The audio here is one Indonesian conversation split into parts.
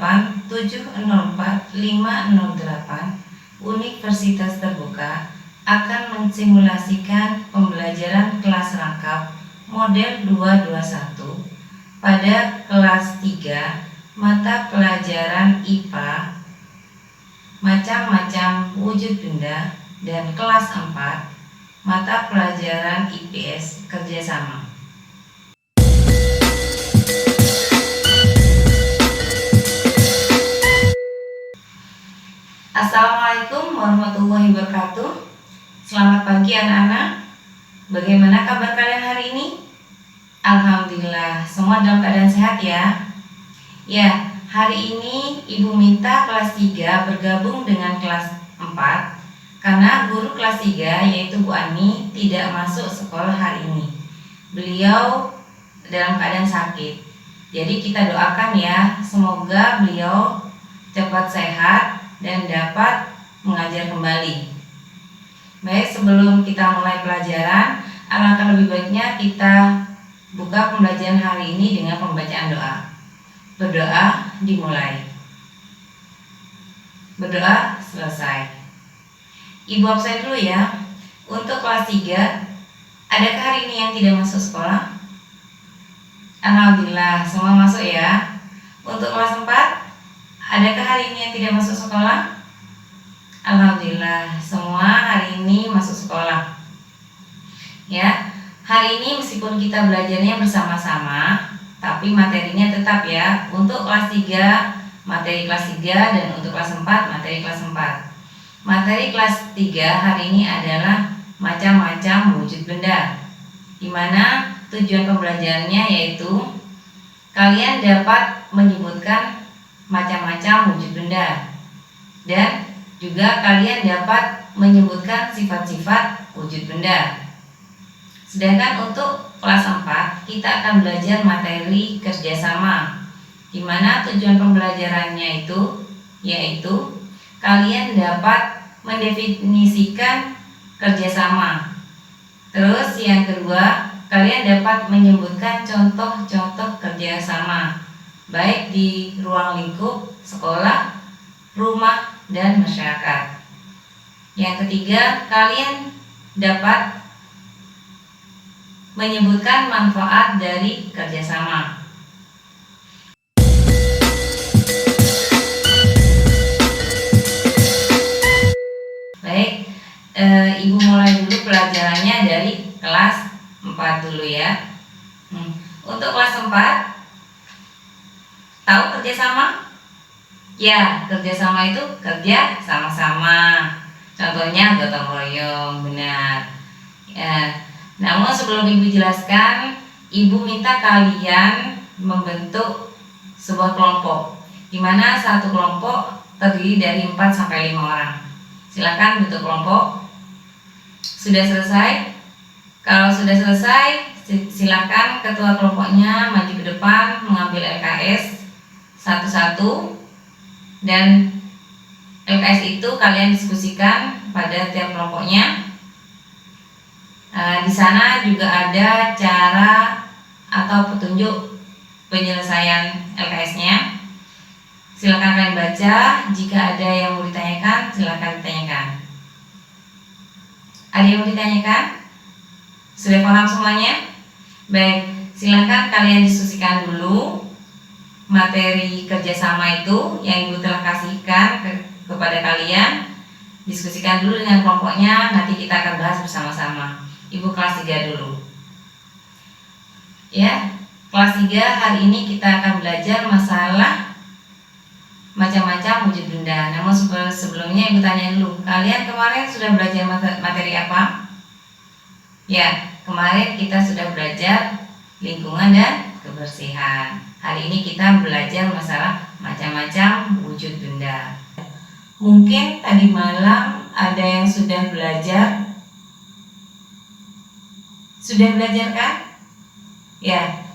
08704508 Universitas Terbuka akan mensimulasikan pembelajaran kelas rangkap model 221 pada kelas 3 mata pelajaran IPA macam-macam wujud benda dan kelas 4 mata pelajaran IPS kerjasama. Assalamualaikum warahmatullahi wabarakatuh. Selamat pagi anak-anak. Bagaimana kabar kalian hari ini? Alhamdulillah, semua dalam keadaan sehat ya. Ya, hari ini Ibu minta kelas 3 bergabung dengan kelas 4 karena guru kelas 3 yaitu Bu Ani tidak masuk sekolah hari ini. Beliau dalam keadaan sakit. Jadi kita doakan ya, semoga beliau cepat sehat dan dapat mengajar kembali. Baik, sebelum kita mulai pelajaran, alangkah lebih baiknya kita buka pembelajaran hari ini dengan pembacaan doa. Berdoa dimulai. Berdoa selesai. Ibu absen dulu ya. Untuk kelas 3, adakah hari ini yang tidak masuk sekolah? Alhamdulillah, semua masuk ya. Untuk kelas 4, adakah hari ini yang tidak masuk sekolah? Alhamdulillah, semua hari ini masuk sekolah. Ya, hari ini meskipun kita belajarnya bersama-sama, tapi materinya tetap ya. Untuk kelas 3, materi kelas 3 dan untuk kelas 4, materi kelas 4. Materi kelas 3 hari ini adalah macam-macam wujud benda. Di mana tujuan pembelajarannya yaitu kalian dapat menyebutkan macam-macam wujud benda dan juga kalian dapat menyebutkan sifat-sifat wujud benda. Sedangkan untuk kelas 4 kita akan belajar materi kerjasama, di mana tujuan pembelajarannya itu yaitu kalian dapat mendefinisikan kerjasama. Terus yang kedua, kalian dapat menyebutkan contoh-contoh kerjasama baik di ruang lingkup sekolah, rumah, dan masyarakat. Yang ketiga, kalian dapat menyebutkan manfaat dari kerjasama. Baik, Ibu mulai dulu pelajarannya dari kelas 4 dulu ya. Untuk kelas 4, tahu kerjasama? Ya, kerjasama itu kerja sama-sama. Contohnya gotong royong, benar. Ya, namun sebelum Ibu jelaskan, Ibu minta kalian membentuk sebuah kelompok, di mana satu kelompok terdiri dari 4 sampai 5 orang. Silakan bentuk kelompok. Sudah selesai? Kalau sudah selesai, silakan ketua kelompoknya maju ke depan mengambil LKS satu-satu, dan LKS itu kalian diskusikan pada tiap kelompoknya. Di sana juga ada cara atau petunjuk penyelesaian LKS-nya. Silakan kalian baca. Jika ada yang mau ditanyakan, silakan ditanyakan. Ada yang mau ditanyakan? Sudah paham semuanya? Baik, silakan kalian diskusikan dulu materi kerjasama itu yang Ibu telah kasihkan kepada kalian. Diskusikan dulu dengan kelompoknya, nanti kita akan bahas bersama-sama. Ibu kelas 3 dulu ya. Kelas 3 hari ini kita akan belajar masalah macam-macam wujud benda. Namun sebelumnya Ibu tanya dulu, kalian kemarin sudah belajar materi apa? Ya, kemarin kita sudah belajar lingkungan dan kebersihan. Hari ini kita belajar masalah macam-macam wujud benda. Mungkin tadi malam ada yang sudah belajar. Sudah belajar kan? Ya.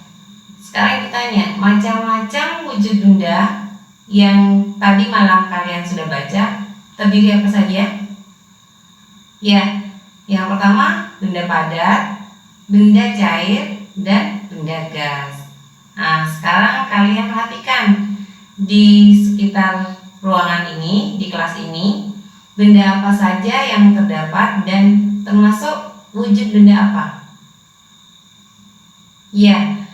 Sekarang ditanya, macam-macam wujud benda yang tadi malam kalian sudah baca terdiri apa saja? Ya, yang pertama benda padat, benda cair, dan benda gas. Nah, sekarang kalian perhatikan di sekitar ruangan ini, di kelas ini, benda apa saja yang terdapat dan termasuk wujud benda apa? Ya,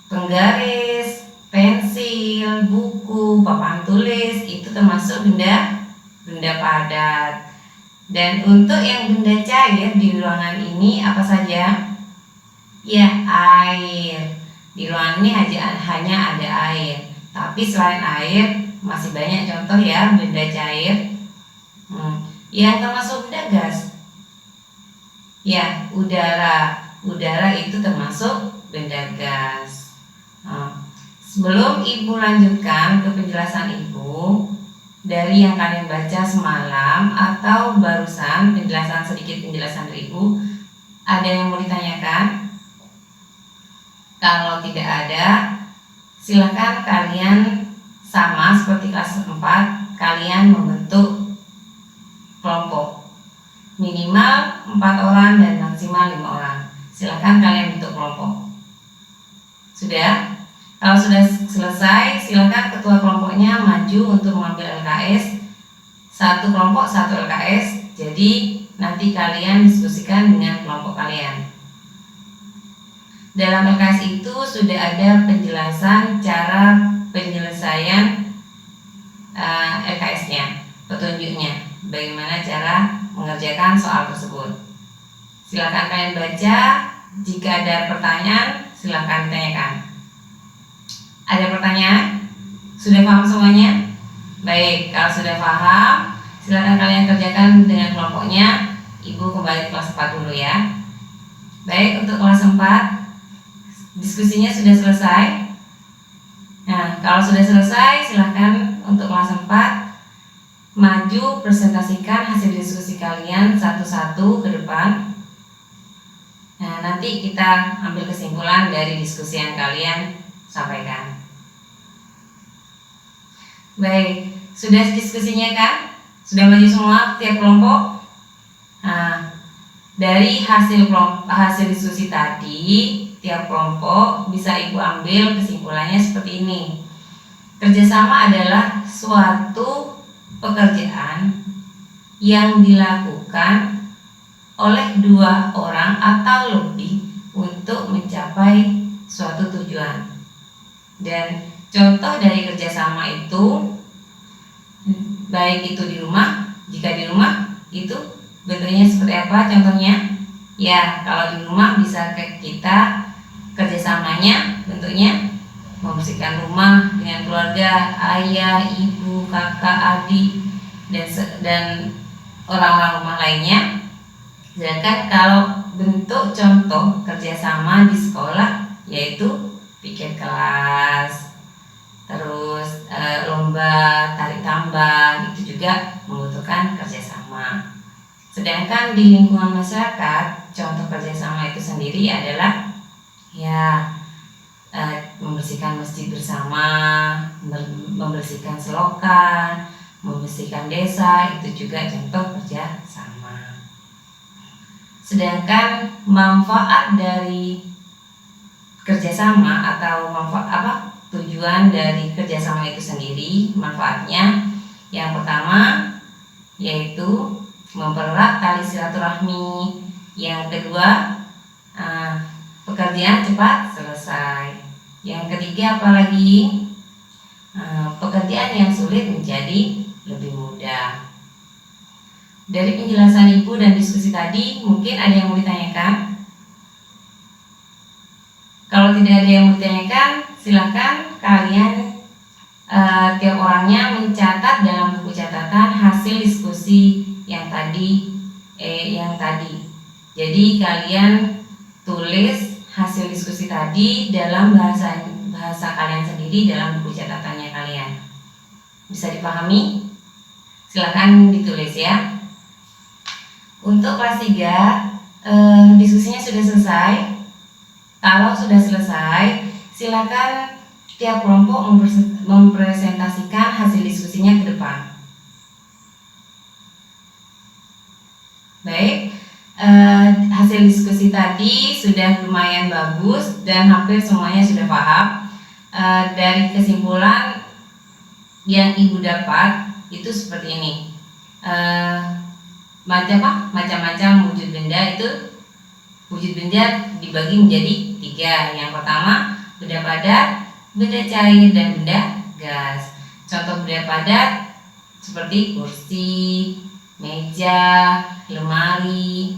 penggaris, pensil, buku, papan tulis itu termasuk benda padat. Dan untuk yang benda cair di ruangan ini apa saja? Ya, air. Di ruangan ini hanya ada air. Tapi selain air masih banyak contoh ya benda cair. Yang termasuk benda gas. Ya, udara. Udara itu termasuk benda gas. Sebelum Ibu lanjutkan ke penjelasan Ibu dari yang kalian baca semalam atau barusan sedikit penjelasan dari Ibu, ada yang mau ditanyakan? Kalau tidak ada, silakan kalian sama seperti kelas 4, kalian membentuk kelompok minimal 4 orang dan maksimal 5 orang. Silakan kalian bentuk kelompok. Sudah? Kalau sudah selesai, silakan ketua kelompoknya maju untuk mengambil LKS. Satu kelompok, satu LKS. Jadi nanti kalian diskusikan dengan kelompok kalian. Dalam LKS itu sudah ada penjelasan cara penyelesaian LKS-nya, petunjuknya, bagaimana cara mengerjakan soal tersebut. Silakan kalian baca. Jika ada pertanyaan, silakan ditanyakan. Ada pertanyaan? Sudah paham semuanya? Baik, kalau sudah paham, silakan kalian kerjakan dengan kelompoknya. Ibu kembali ke kelas 4 dulu ya. Baik, untuk kelas 4 diskusinya sudah selesai. Nah, kalau sudah selesai, silakan untuk kelas 4 maju presentasikan hasil diskusi kalian satu-satu ke depan. Nah, nanti kita ambil kesimpulan dari diskusi yang kalian sampaikan. Baik, sudah diskusinya kan? Sudah maju semua tiap kelompok? Nah, dari hasil diskusi tadi, tiap kelompok bisa Ibu ambil kesimpulannya seperti ini. Kerjasama adalah suatu pekerjaan yang dilakukan oleh 2 orang atau lebih untuk mencapai suatu tujuan. Dan contoh dari kerjasama itu, baik itu di rumah, jika di rumah itu bentuknya seperti apa contohnya? Ya, kalau di rumah bisa kita kerjasamanya bentuknya membersihkan rumah dengan keluarga, ayah, ibu, kakak, adik, dan orang-orang rumah lainnya. Sedangkan kalau bentuk contoh kerjasama di sekolah yaitu piket kelas, terus lomba tarik tambang, itu juga membutuhkan kerjasama. Sedangkan di lingkungan masyarakat, contoh kerjasama itu sendiri adalah ya membersihkan masjid bersama, membersihkan selokan, membersihkan desa, itu juga contoh kerjasama. Sedangkan manfaat dari kerjasama atau tujuan dari kerjasama itu sendiri, manfaatnya yang pertama yaitu mempererat tali silaturahmi, yang kedua pekerjaan cepat selesai, yang ketiga apalagi pekerjaan yang sulit menjadi lebih mudah. Dari penjelasan Ibu dan diskusi tadi, mungkin ada yang mau ditanyakan? Kalau tidak ada yang mau ditanyakan, silakan kalian tiap orangnya mencatat dalam buku catatan hasil diskusi yang tadi. Jadi kalian tulis hasil diskusi tadi dalam bahasa kalian sendiri dalam buku catatannya kalian. Bisa dipahami? Silakan ditulis ya. Untuk kelas 3 diskusinya sudah selesai. Kalau sudah selesai, silakan tiap kelompok mempresentasikan hasil diskusinya ke depan. Baik, hasil diskusi tadi sudah lumayan bagus dan hampir semuanya sudah paham. Dari kesimpulan yang Ibu dapat itu seperti ini. Macam-macam wujud benda itu, wujud benda dibagi menjadi 3. Yang pertama, benda padat, benda cair, dan benda gas. Contoh benda padat seperti kursi, meja, lemari,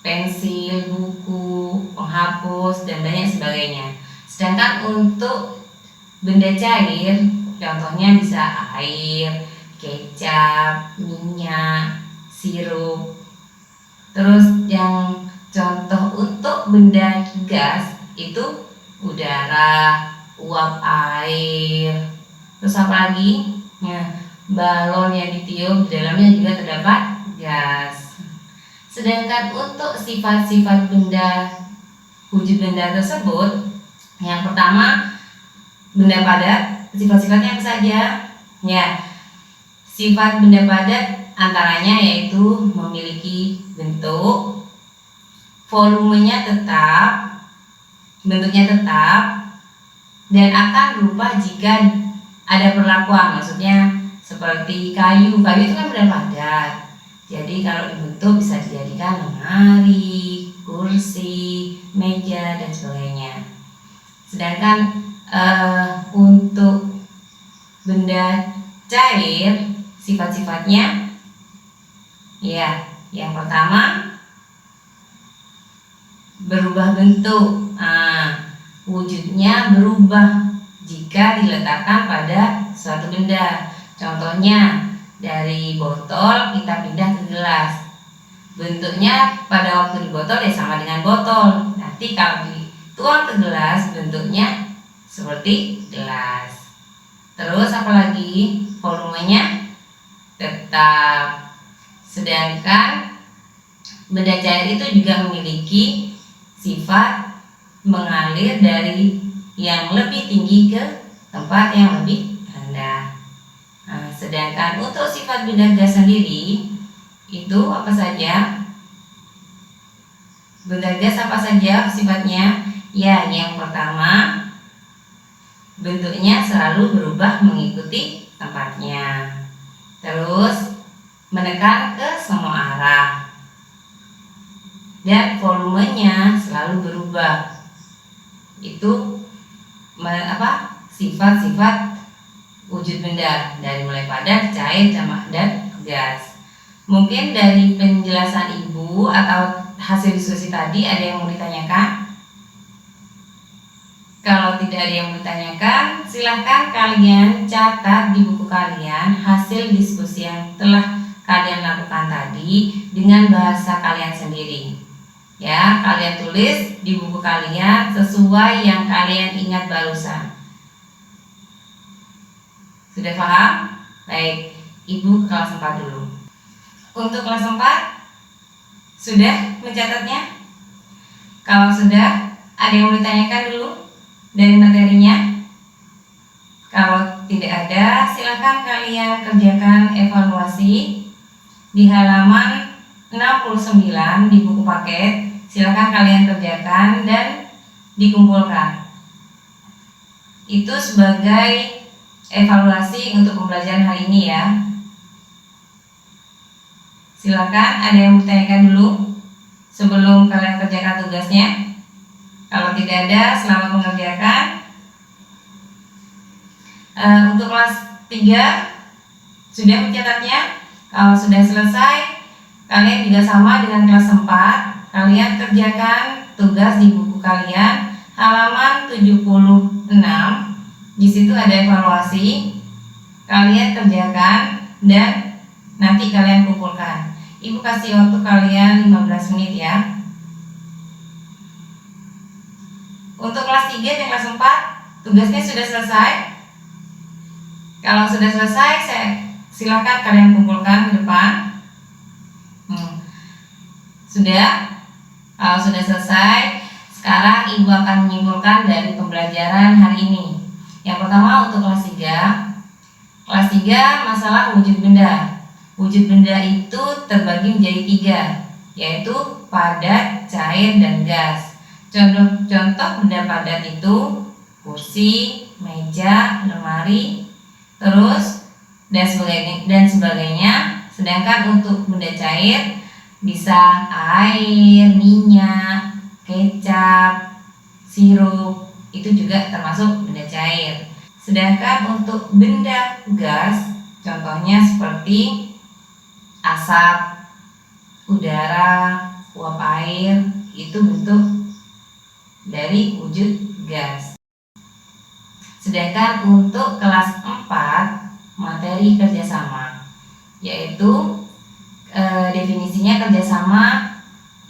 pensil, buku, penghapus, dan banyak sebagainya. Sedangkan untuk benda cair, contohnya bisa air, kecap, minyak, sirup. Terus yang contoh untuk benda gas itu udara, uap air. Terus apa lagi? Balon yang ditiup, di dalamnya juga terdapat gas. Sedangkan untuk sifat-sifat benda, wujud benda tersebut, yang pertama benda padat, sifat-sifatnya apa saja? Sifat benda padat antaranya yaitu memiliki bentuk, volumenya tetap, bentuknya tetap, dan akan berubah jika ada perlakuan. Maksudnya seperti kayu itu kan benda padat. Jadi kalau dibentuk bisa dijadikan lemari, kursi, meja, dan sebagainya. Sedangkan untuk benda cair, sifat-sifatnya yang pertama berubah bentuk. Wujudnya berubah jika diletakkan pada suatu benda. Contohnya dari botol kita pindah ke gelas. Bentuknya pada waktu di botol sama dengan botol. Nanti kalau dituang ke gelas bentuknya seperti gelas. Terus apalagi? Volumenya tetap. Sedangkan benda cair itu juga memiliki sifat mengalir dari yang lebih tinggi ke tempat yang lebih rendah. Sedangkan untuk sifat benda gas sendiri itu apa saja? Benda gas apa saja sifatnya? Yang pertama, bentuknya selalu berubah mengikuti tempatnya. Terus menekan ke semua arah. Dan volumenya selalu berubah. Itu sifat-sifat wujud benda dari mulai padat, cair, dan gas. Mungkin dari penjelasan Ibu atau hasil diskusi tadi ada yang mau ditanyakan? Kalau tidak ada yang mau ditanyakan, silahkan kalian catat di buku kalian hasil diskusi yang telah kalian lakukan tadi dengan bahasa kalian sendiri. Kalian tulis di buku kalian sesuai yang kalian ingat barusan. Sudah paham? Baik, Ibu ke kelas 4 dulu. Untuk kelas 4 sudah mencatatnya? Kalau sudah, ada yang mau ditanyakan dulu dari materinya? Kalau tidak ada, silakan kalian kerjakan evaluasi di halaman 69 di buku paket. Silakan kalian kerjakan dan dikumpulkan. Itu sebagai evaluasi untuk pembelajaran hari ini ya. Silakan, ada yang bertanyakan dulu sebelum kalian kerjakan tugasnya. Kalau tidak ada, selamat mengerjakan. Untuk kelas 3 sudah mencatatnya. Kalau sudah selesai, kalian juga sama dengan kelas 4. Kalian kerjakan tugas di buku kalian halaman 76. Di situ ada evaluasi. Kalian kerjakan dan nanti kalian kumpulkan. Ibu kasih waktu kalian 15 menit ya. Untuk kelas 3 dan kelas 4 tugasnya sudah selesai. Kalau sudah selesai, silakan kalian kumpulkan ke depan. Sudah? Kalau sudah selesai, sekarang Ibu akan menyimpulkan dari pembelajaran hari ini. Yang pertama untuk kelas 3. Kelas 3 masalah wujud benda. Wujud benda itu terbagi menjadi 3, yaitu padat, cair, dan gas. Contoh benda padat itu kursi, meja, lemari, terus dan sebagainya. Sedangkan untuk benda cair bisa air, minyak, kecap, sirup, itu juga termasuk benda cair. Sedangkan untuk benda gas, contohnya seperti asap, udara, uap air, itu bentuk dari wujud gas. Sedangkan untuk kelas 4 materi kerjasama, yaitu definisinya kerjasama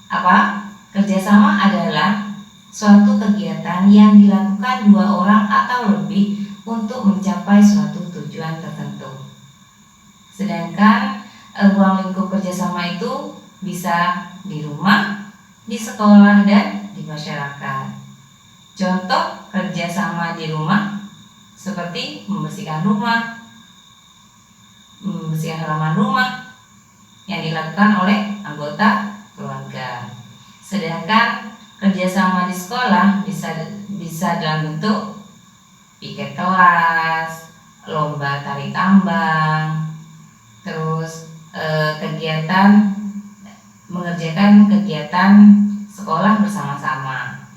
apa? Kerjasama adalah suatu kegiatan yang dilakukan 2 orang atau lebih untuk mencapai suatu tujuan tertentu. Sedangkan ruang lingkup kerjasama itu bisa di rumah, di sekolah, dan di masyarakat. Contoh kerjasama di rumah seperti membersihkan rumah, membersihkan halaman rumah yang dilakukan oleh anggota keluarga. Sedangkan kerjasama di sekolah bisa dalam bentuk piket kelas, lomba tari tambang, terus mengerjakan kegiatan sekolah bersama-sama.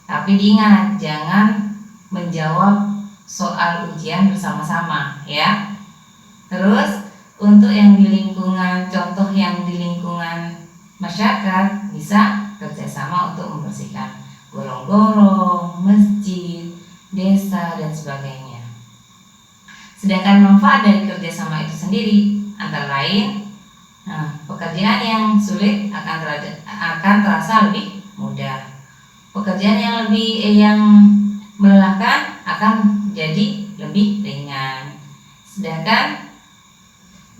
Tapi diingat, jangan menjawab soal ujian bersama-sama ya. Terus untuk yang di lingkungan, contoh yang di lingkungan masyarakat bisa kerjasama untuk membersihkan gorong-gorong, masjid, desa, dan sebagainya. Sedangkan manfaat dari kerjasama itu sendiri antara lain, pekerjaan yang sulit akan terasa lebih mudah. Pekerjaan yang melelahkan akan jadi lebih ringan. Sedangkan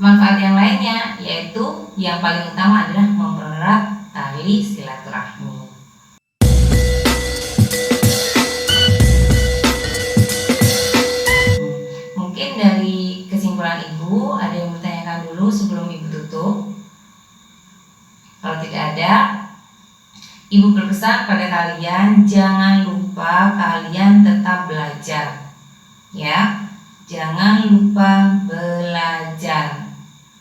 manfaat yang lainnya, yaitu yang paling utama adalah mempererat tali silaturahmi. Mungkin dari kesimpulan Ibu ada yang bertanyakan dulu sebelum Ibu tutup. Kalau tidak ada, Ibu berpesan pada kalian, jangan lupa kalian tetap belajar ya. Jangan lupa belajar.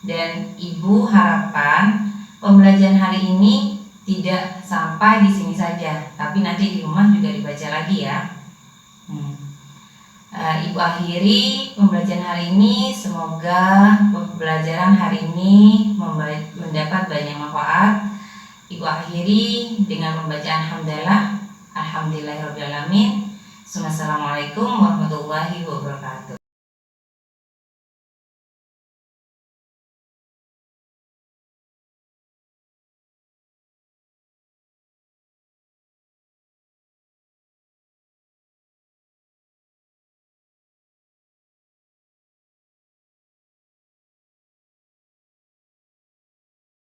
Dan Ibu harapkan pembelajaran hari ini tidak sampai di sini saja, tapi nanti di rumah juga dibaca lagi ya. Ibu akhiri pembelajaran hari ini. Semoga pembelajaran hari ini mendapat banyak manfaat. Ibu akhiri dengan pembacaan hamdalah. Alhamdulillahirabbil alamin. Assalamualaikum warahmatullahi wabarakatuh.